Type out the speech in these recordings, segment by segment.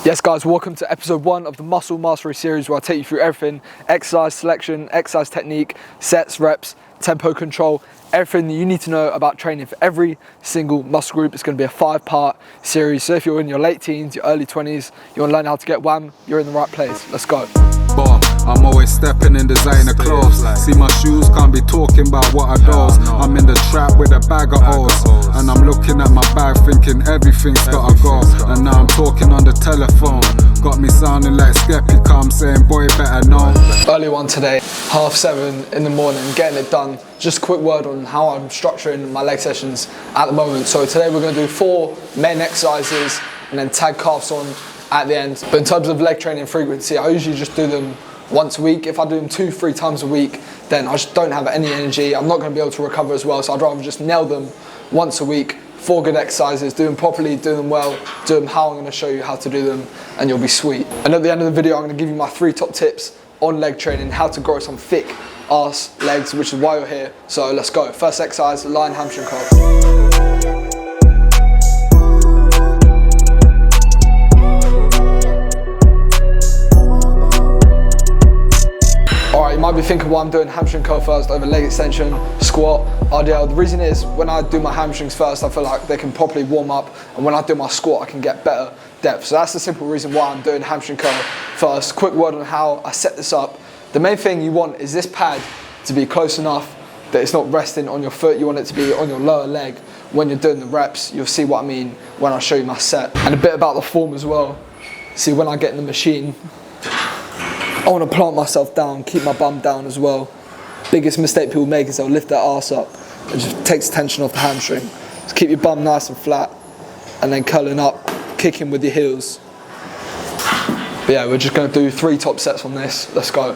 Yes guys, welcome to episode 1 of the Muscle Mastery series, where I take you through everything: exercise selection, exercise technique, sets, reps, tempo control, everything that you need to know about training for every single muscle group. It's going to be a 5-part series, so if you're in your late teens, your early 20s, you want to learn how to get wham, you're in the right place. Let's go. Boom. I'm always stepping in designer clothes. See my shoes, can't be talking about what I does. I'm in the trap with a bag of O's, and I'm looking at my bag thinking everything's gotta go. And now I'm talking on the telephone, got me sounding like Skeppy Come saying boy better know. Early one today, 7:30 in the morning, getting it done. Just a quick word on how I'm structuring my leg sessions at the moment. So today we're going to do 4 main exercises and then tag calves on at the end. But in terms of leg training frequency, I usually just do them once a week. If I do them 2-3 times a week, then I just don't have any energy. I'm not going to be able to recover as well, so I'd rather just nail them once a week. 4 good exercises, do them properly, do them well, do them how I'm going to show you how to do them, and you'll be sweet. And at the end of the video, I'm going to give you my 3 top tips on leg training, how to grow some thick ass legs, which is why you're here. So let's go. First exercise, lying hamstring curl. You might be thinking, why I'm doing hamstring curl first over leg extension, squat, RDL. The reason is, when I do my hamstrings first, I feel like they can properly warm up, and when I do my squat, I can get better depth. So that's the simple reason why I'm doing hamstring curl first. Quick word on how I set this up. The main thing you want is this pad to be close enough that it's not resting on your foot. You want it to be on your lower leg when you're doing the reps. You'll see what I mean when I show you my set. And a bit about the form as well. See, when I get in the machine, I want to plant myself down, keep my bum down as well. Biggest mistake people make is they'll lift their arse up. It just takes tension off the hamstring. Just keep your bum nice and flat, and then curling up, kicking with your heels. But yeah, we're just going to do 3 top sets on this. Let's go.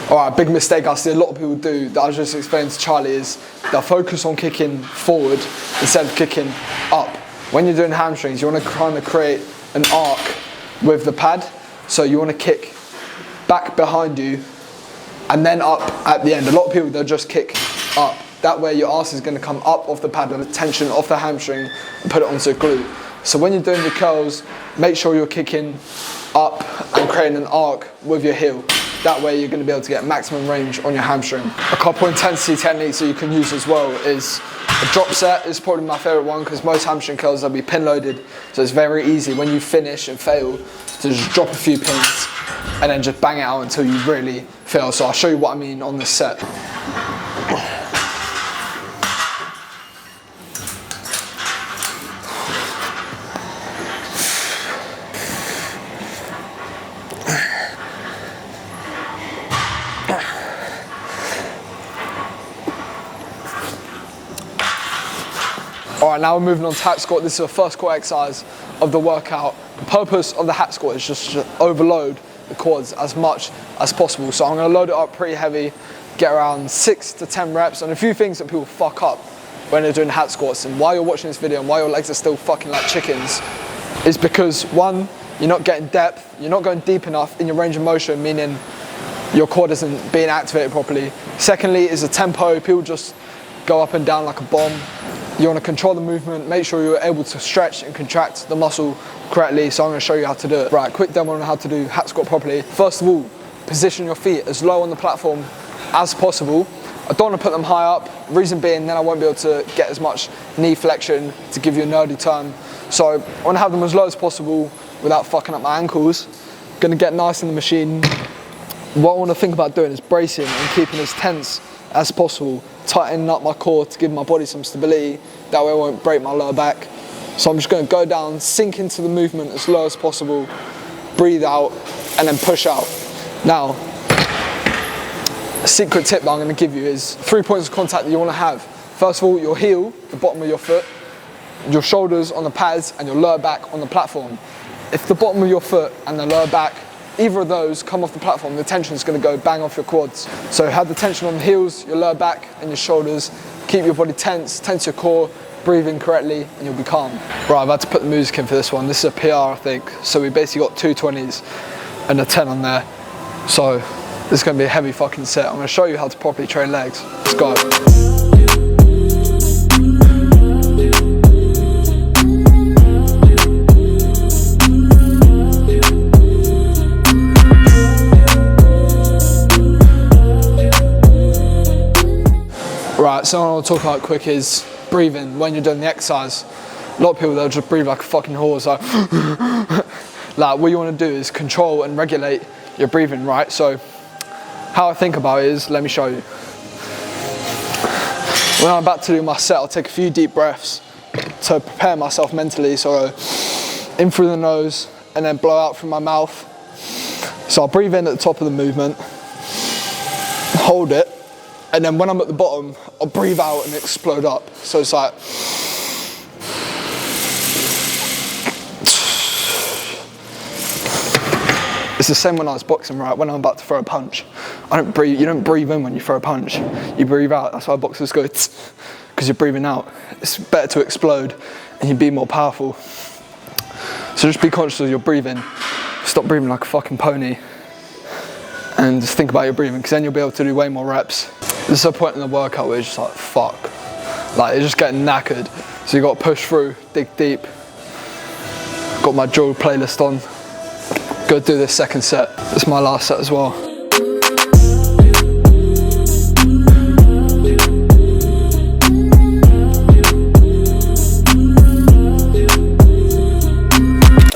Alright, big mistake I see a lot of people do that I was just explaining to Charlie is they'll focus on kicking forward instead of kicking up. When you're doing hamstrings, you want to kind of create an arc with the pad. So you want to kick back behind you and then up at the end. A lot of people, they'll just kick up. That way your arse is going to come up off the pad with the tension off the hamstring and put it onto the glute. So when you're doing your curls, make sure you're kicking up and creating an arc with your heel. That way you're going to be able to get maximum range on your hamstring. A couple intensity techniques that you can use as well is a drop set is probably my favourite one, because most hamstring curls will be pin loaded, so it's very easy when you finish and fail to just drop a few pins and then just bang it out until you really fail. So I'll show you what I mean on this set. Alright, now we're moving on to hat squat. This is the first core exercise of the workout. The purpose of the hat squat is just to overload the quads as much as possible. So I'm going to load it up pretty heavy, get around 6 to 10 reps. And a few things that people fuck up when they're doing hat squats, and why you're watching this video and why your legs are still fucking like chickens, is because 1, you're not getting depth, you're not going deep enough in your range of motion, meaning your quad isn't being activated properly. Secondly is the tempo. People just go up and down like a bomb. You want to control the movement, make sure you're able to stretch and contract the muscle correctly. So I'm going to show you how to do it. Right, quick demo on how to do hat squat properly. First of all, position your feet as low on the platform as possible. I don't want to put them high up, reason being then I won't be able to get as much knee flexion to give you a nerdy term. So I want to have them as low as possible without fucking up my ankles. Going to get nice in the machine. What I want to think about doing is bracing and keeping as tense as possible, tightening up my core to give my body some stability. That way I won't break my lower back. So I'm just going to go down, sink into the movement as low as possible, breathe out, and then push out. Now, a secret tip that I'm going to give you is 3 points of contact that you want to have. First of all, your heel, the bottom of your foot, your shoulders on the pads, and your lower back on the platform. If the bottom of your foot and the lower back, either of those come off the platform, the tension is going to go bang off your quads. So have the tension on the heels, your lower back and your shoulders. Keep your body tense, tense your core, breathe in correctly, and you'll be calm. Right, I've had to put the music in for this one. This is a PR, I think. So we basically got 2 20s and a 10 on there. So This is gonna be a heavy fucking set. I'm gonna show you how to properly train legs. Let's go. Right, so what I want to talk about quick is breathing when you're doing the exercise. A lot of people, they'll just breathe like a fucking horse, like, like what you want to do is control and regulate your breathing, right? So how I think about it is, let me show you. When I'm about to do my set, I'll take a few deep breaths to prepare myself mentally. So in through the nose and then blow out through my mouth. So I'll breathe in at the top of the movement, hold it, and then when I'm at the bottom, I'll breathe out and explode up. So it's like, it's the same when I was boxing, right? When I'm about to throw a punch, you don't breathe in when you throw a punch, you breathe out. That's why boxers go, because you're breathing out. It's better to explode and you be more powerful. So just be conscious of your breathing. Stop breathing like a fucking pony and just think about your breathing, because then you'll be able to do way more reps. This is a point in the workout where it's just like, fuck. Like, it's just getting knackered. So you got to push through, dig deep. Got my drill playlist on. Go do this second set. It's my last set as well.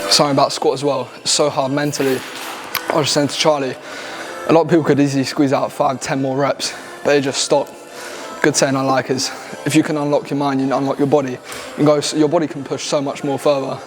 Something about squat as well. It's so hard mentally. I was just saying to Charlie, a lot of people could easily squeeze out 5-10 more reps, but they just stop. Good saying I like is, if you can unlock your mind, you can unlock your body. Your body can push so much more further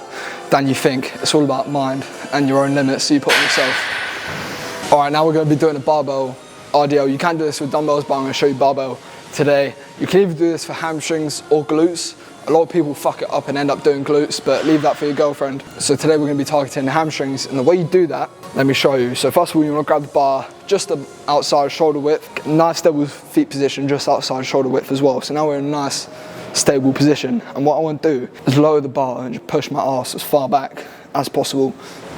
than you think. It's all about mind and your own limits you put on yourself. All right, now we're going to be doing a barbell RDL. You can do this with dumbbells, but I'm going to show you barbell today. You can either do this for hamstrings or glutes. A lot of people fuck it up and end up doing glutes, but leave that for your girlfriend. So today we're going to be targeting the hamstrings, and the way you do that, let me show you. So first of all, you want to grab the bar just the outside shoulder width. Nice stable feet position just outside shoulder width as well. So now we're in a nice stable position, and what I want to do is lower the bar and just push my arse as far back as possible,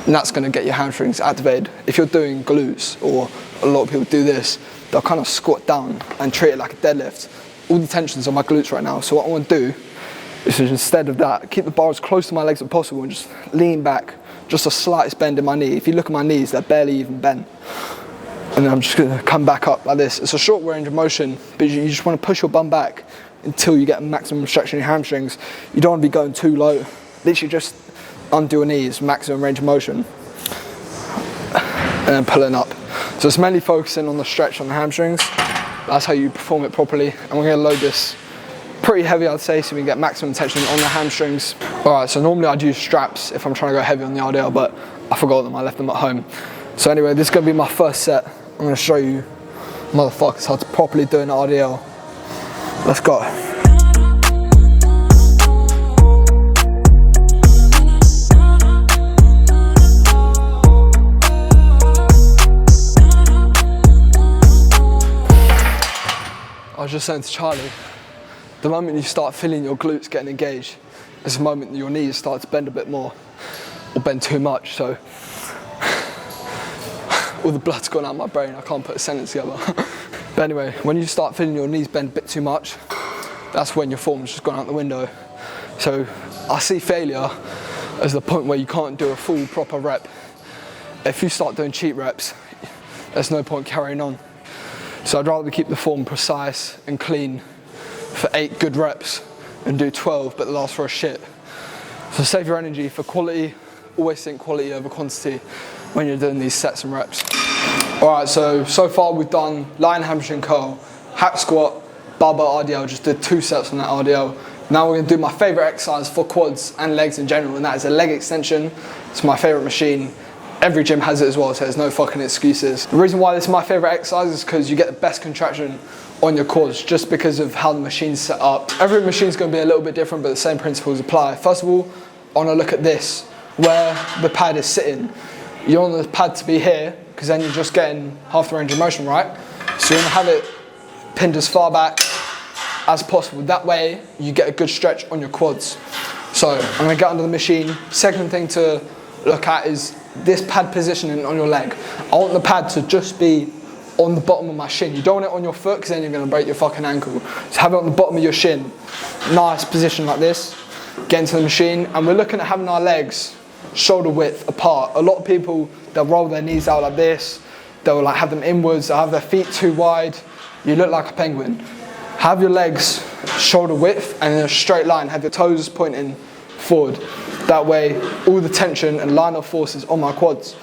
and that's going to get your hamstrings activated. If you're doing glutes, or a lot of people do this, they'll kind of squat down and treat it like a deadlift. All the tension's on my glutes right now, so what I want to do is instead of that, keep the bar as close to my legs as possible and just lean back, just the slightest bend in my knee. If you look at my knees, they're barely even bent. And then I'm just gonna come back up like this. It's a short range of motion, but you just wanna push your bum back until you get a maximum stretch in your hamstrings. You don't wanna be going too low. Literally just undo your knees, maximum range of motion. And then pulling up. So it's mainly focusing on the stretch on the hamstrings. That's how you perform it properly. And we're gonna load this pretty heavy, I'd say, so we can get maximum tension on the hamstrings. All right, so normally I'd use straps if I'm trying to go heavy on the RDL, but I forgot them, I left them at home. So anyway, this is gonna be my first set. I'm gonna show you motherfuckers how to properly do an RDL. Let's go. I was just saying to Charlie, the moment you start feeling your glutes getting engaged is the moment your knees start to bend a bit more, or bend too much, so all the blood's gone out of my brain, I can't put a sentence together. But anyway, when you start feeling your knees bend a bit too much, that's when your form's just gone out the window. So I see failure as the point where you can't do a full proper rep. If you start doing cheat reps, there's no point carrying on. So I'd rather keep the form precise and clean for 8 good reps and do 12 but last for a shit. So save your energy for quality. Always think quality over quantity when you're doing these sets and reps. Alright, so far we've done lying hamstring curl, hack squat, barbell RDL, just did 2 sets on that RDL. Now we're going to do my favourite exercise for quads and legs in general, and that is a leg extension. It's my favourite machine. Every gym has it as well, so there's no fucking excuses. The reason why this is my favourite exercise is because you get the best contraction on your quads just because of how the machine's set up. Every machine's going to be a little bit different, but the same principles apply. First of all, I want to look at this, where the pad is sitting. You want the pad to be here, because then you're just getting half the range of motion, right? So you want to have it pinned as far back as possible. That way, you get a good stretch on your quads. So I'm going to get under the machine. Second thing to look at is this pad positioning on your leg. I want the pad to just be on the bottom of my shin. You don't want it on your foot because then you're going to break your fucking ankle. So have it on the bottom of your shin. Nice position like this. Get into the machine, and we're looking at having our legs shoulder width apart. A lot of people, they'll roll their knees out like this. They'll like have them inwards. They'll have their feet too wide. You look like a penguin. Have your legs shoulder width and in a straight line. Have your toes pointing forward. That way, all the tension and line of force is on my quads.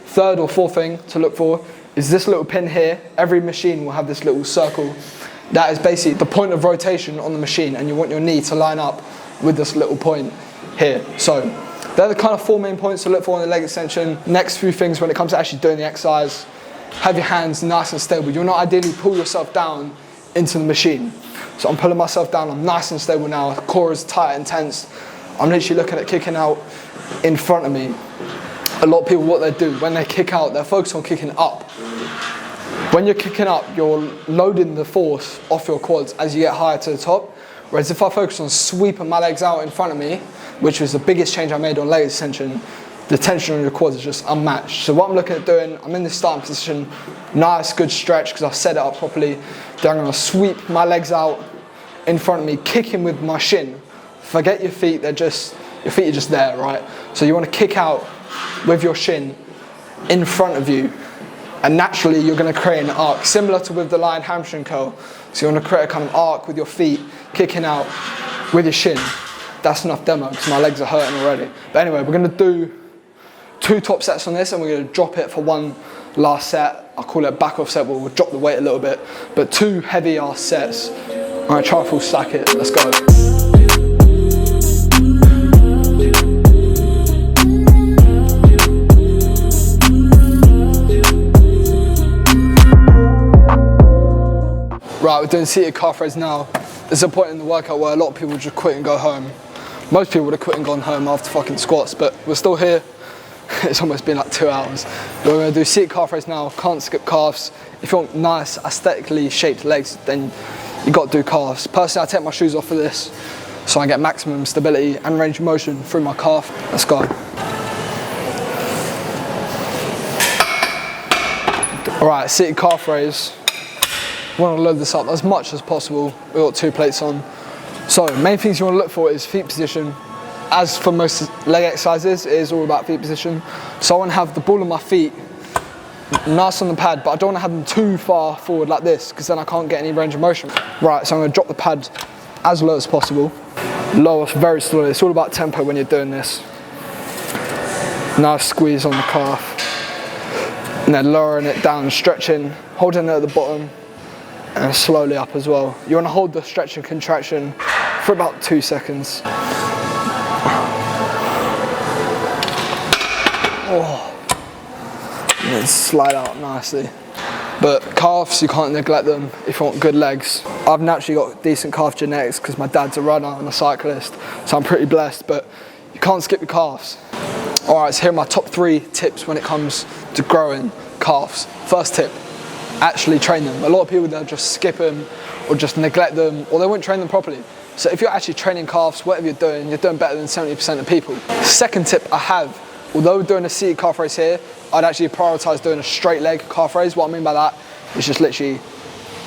Third or fourth thing to look for is this little pin here. Every machine will have this little circle. That is basically the point of rotation on the machine, and you want your knee to line up with this little point here. So they're the kind of 4 main points to look for in the leg extension. Next few things when it comes to actually doing the exercise, have your hands nice and stable. You want to ideally pull yourself down into the machine. So I'm pulling myself down, I'm nice and stable now, core is tight and tense. I'm literally looking at kicking out in front of me. A lot of people, what they do, when they kick out, they're focused on kicking up. When you're kicking up, you're loading the force off your quads as you get higher to the top. Whereas if I focus on sweeping my legs out in front of me, which was the biggest change I made on leg extension, the tension on your quads is just unmatched. So what I'm looking at doing, I'm in this starting position, nice, good stretch because I've set it up properly. Then I'm going to sweep my legs out in front of me, kicking with my shin. Forget your feet, your feet are just there, right? So you want to kick out with your shin in front of you, and naturally you're going to create an arc, similar to with the lying hamstring curl. So you want to create a kind of arc with your feet, kicking out with your shin. That's enough demo because my legs are hurting already. But anyway, we're going to do 2 top sets on this, and we're going to drop it for 1 last set. I'll call it a back off set, but we'll drop the weight a little bit. But 2 heavy ass sets. I'm going to try and full stack it. Let's go. Right, we're doing seated calf raise now. There's a point in the workout where a lot of people just quit and go home. Most people would have quit and gone home after fucking squats, but we're still here. It's almost been like 2 hours. We're going to do seated calf raise now. Can't skip calves. If you want nice, aesthetically shaped legs, then you got to do calves. Personally, I take my shoes off for this, so I get maximum stability and range of motion through my calf. Let's go. All right, seated calf raise. We want to load this up as much as possible. We've got 2 plates on. So main things you want to look for is feet position. As for most leg exercises, it is all about feet position. So I want to have the ball of my feet nice on the pad, but I don't want to have them too far forward like this, because then I can't get any range of motion. Right, so I'm going to drop the pad as low as possible. Lower very slowly. It's all about tempo when you're doing this. Nice squeeze on the calf. And then lowering it down, stretching, holding it at the bottom, and slowly up as well. You want to hold the stretch and contraction for about 2 seconds. Oh. And then slide out nicely. But calves, you can't neglect them if you want good legs. I've naturally got decent calf genetics because my dad's a runner and a cyclist, so I'm pretty blessed, but you can't skip the calves. All right, so here are my top 3 tips when it comes to growing calves. First tip, actually train them. A lot of people, they'll just skip them or just neglect them, or they won't train them properly. So if you're actually training calves, whatever you're doing better than 70% of people. Second tip I have, although we're doing a seated calf raise here, I'd actually prioritize doing a straight leg calf raise. What I mean by that is just literally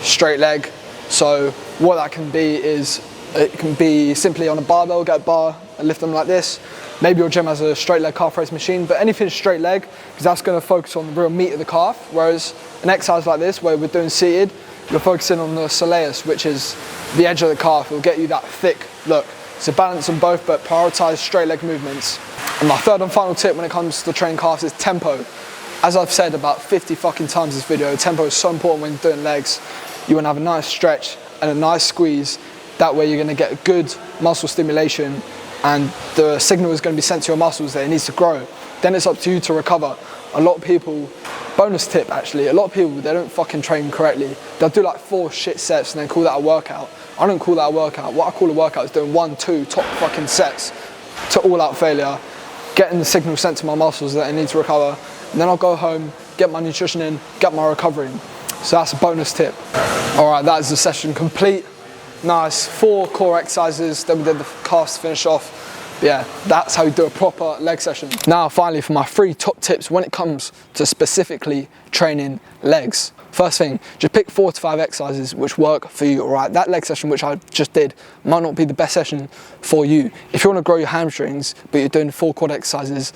straight leg. So what that can be is, it can be simply on a barbell, get a bar and lift them like this. Maybe your gym has a straight leg calf raise machine, but anything straight leg, because that's going to focus on the real meat of the calf. Whereas an exercise like this, where we're doing seated, you're focusing on the soleus, which is the edge of the calf. It will get you that thick look. So balance on both, but prioritize straight leg movements. And my third and final tip when it comes to training calves is tempo. As I've said about 50 fucking times this video, tempo is so important when doing legs. You want to have a nice stretch and a nice squeeze. That way you're going to get a good muscle stimulation, and the signal is going to be sent to your muscles that it needs to grow. Then it's up to you to recover. A lot of people, bonus tip actually, a lot of people, they don't fucking train correctly. They'll do like 4 shit sets and then call that a workout. I don't call that a workout. What I call a workout is doing 1, 2 top fucking sets to all out failure, getting the signal sent to my muscles that they need to recover. And then I'll go home, get my nutrition in, get my recovery in. So that's a bonus tip. All right, that is the session complete. Nice, 4 core exercises, then we did the calves to finish off. But yeah, that's how you do a proper leg session. Now finally for my 3 top tips when it comes to specifically training legs. First thing, just pick 4 to 5 exercises which work for you, alright? That leg session which I just did might not be the best session for you. If you want to grow your hamstrings, but you're doing 4 quad exercises,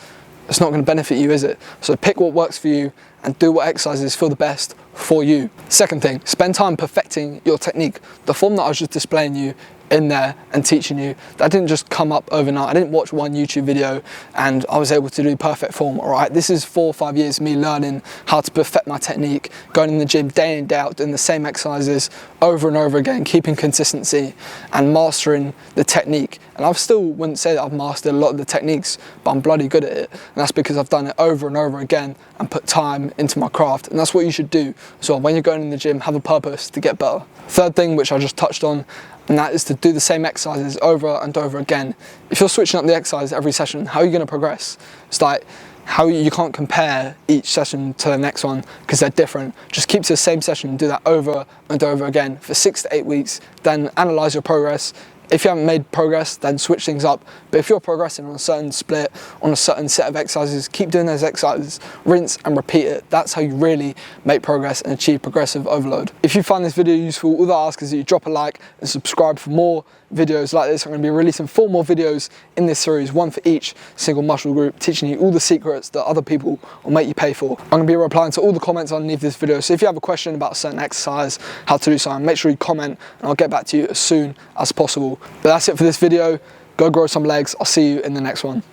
it's not going to benefit you, is it? So pick what works for you and do what exercises feel the best for you. Second thing, spend time perfecting your technique. The form that I was just displaying you in there and teaching you, that didn't just come up overnight. I didn't watch one YouTube video and I was able to do perfect form, all right? This is 4 or 5 years of me learning how to perfect my technique, going in the gym day in, day out, doing the same exercises over and over again, keeping consistency and mastering the technique. And I still wouldn't say that I've mastered a lot of the techniques, but I'm bloody good at it. And that's because I've done it over and over again and put time into my craft. And that's what you should do. So when you're going in the gym, have a purpose to get better. Third thing, which I just touched on, and that is to do the same exercises over and over again. If you're switching up the exercise every session, how are you going to progress? It's like, how you can't compare each session to the next one because they're different. Just keep to the same session and do that over and over again for 6 to 8 weeks, then analyze your progress. If you haven't made progress, then switch things up. But if you're progressing on a certain split, on a certain set of exercises, keep doing those exercises, rinse and repeat it. That's how you really make progress and achieve progressive overload. If you find this video useful, all that I ask is that you drop a like and subscribe for more videos like this. I'm going to be releasing 4 more videos in this series, 1 for each single muscle group, teaching you all the secrets that other people will make you pay for. I'm going to be replying to all the comments underneath this video, so if you have a question about a certain exercise, how to do something, make sure you comment and I'll get back to you as soon as possible. But that's it for this video. Go grow some legs. I'll see you in the next one.